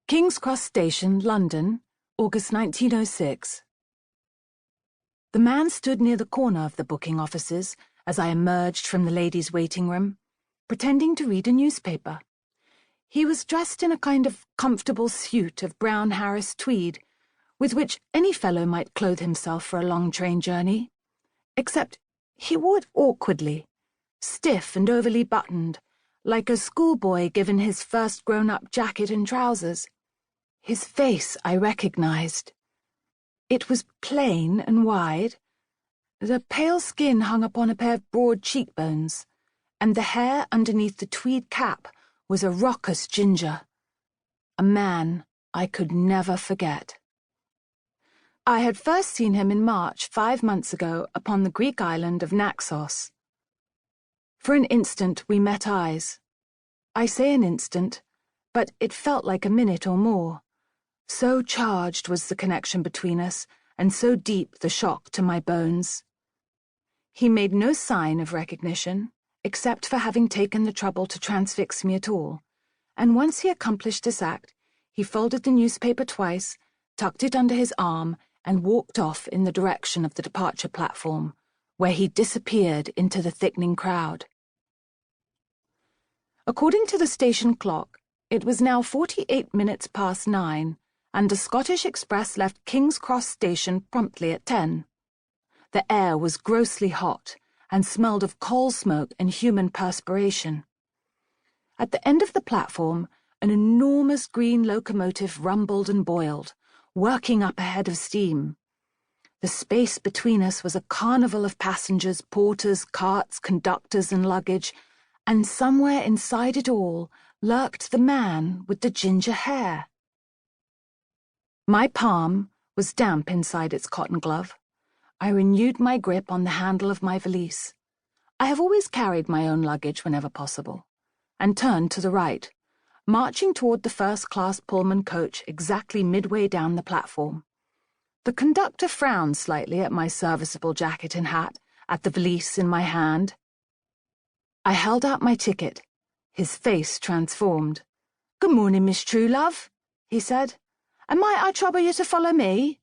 King's Cross Station, London, August 1906. The man stood near the corner of the booking offices as I emerged from the ladies' waiting room, pretending to read a newspaper. He was dressed in a kind of comfortable suit of brown Harris tweed, with which any fellow might clothe himself for a long train journey, except he wore it awkwardly, stiff and overly buttoned, like a schoolboy given his first grown-up jacket and trousers. His face I recognized. It was plain and wide. The pale skin hung upon a pair of broad cheekbones, and the hair underneath the tweed cap was a raucous ginger. A man I could never forget. I had first seen him in March 5 months ago upon the Greek island of Naxos. For an instant we met eyes. I say an instant, but it felt like a minute or more. So charged was the connection between us, and so deep the shock to my bones. He made no sign of recognition, except for having taken the trouble to transfix me at all, and once he accomplished this act, he folded the newspaper twice, tucked it under his arm, and walked off in the direction of the departure platform, where he disappeared into the thickening crowd. According to the station clock, it was now 48 minutes past 9, and the Scottish Express left King's Cross Station promptly at 10. The air was grossly hot, and smelled of coal smoke and human perspiration. At the end of the platform, an enormous green locomotive rumbled and boiled, working up a head of steam. The space between us was a carnival of passengers, porters, carts, conductors, and luggage, and somewhere inside it all lurked the man with the ginger hair. My palm was damp inside its cotton glove. I renewed my grip on the handle of my valise. I have always carried my own luggage whenever possible, and turned to the right, marching toward the first-class Pullman coach exactly midway down the platform. The conductor frowned slightly at my serviceable jacket and hat, at the valise in my hand. I held out my ticket. His face transformed. "Good morning, Miss Truelove," he said. "And might I trouble you to follow me?"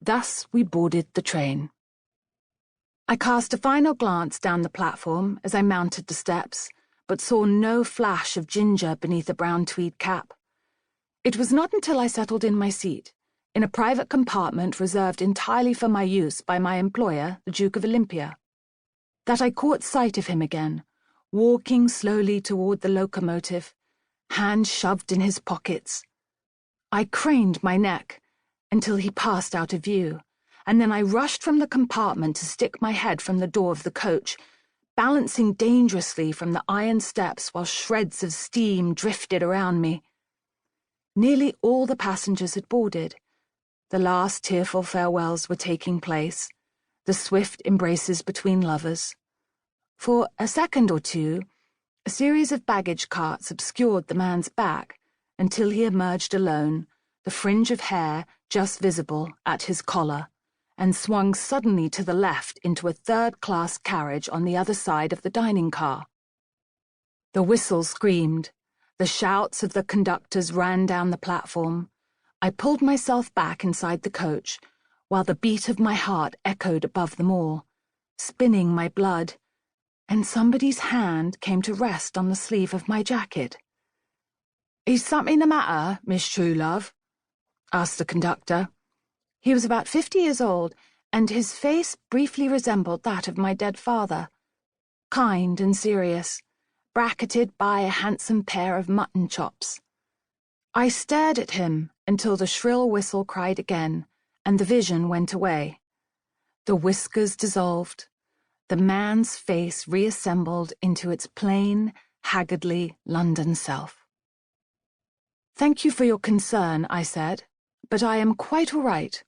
Thus we boarded the train. I cast a final glance down the platform as I mounted the steps, but saw no flash of ginger beneath a brown tweed cap. It was not until I settled in my seat, in a private compartment reserved entirely for my use by my employer, the Duke of Olympia, that I caught sight of him again, walking slowly toward the locomotive, hands shoved in his pockets. I craned my neck until he passed out of view, and then I rushed from the compartment to stick my head from the door of the coach, balancing dangerously from the iron steps while shreds of steam drifted around me. Nearly all the passengers had boarded. The last tearful farewells were taking place, the swift embraces between lovers. For a second or two, a series of baggage carts obscured the man's back until he emerged alone, the fringe of hair just visible at his collar, and swung suddenly to the left into a third-class carriage on the other side of the dining car. The whistle screamed. The shouts of the conductors ran down the platform. I pulled myself back inside the coach, while the beat of my heart echoed above them all, spinning my blood, and somebody's hand came to rest on the sleeve of my jacket. "Is something the matter, Miss Truelove?" asked the conductor. He was about 50 years old, and his face briefly resembled that of my dead father, kind and serious, bracketed by a handsome pair of mutton chops. I stared at him until the shrill whistle cried again, and the vision went away. The whiskers dissolved. The man's face reassembled into its plain, haggardly London self. "Thank you for your concern," I said, "but I am quite all right."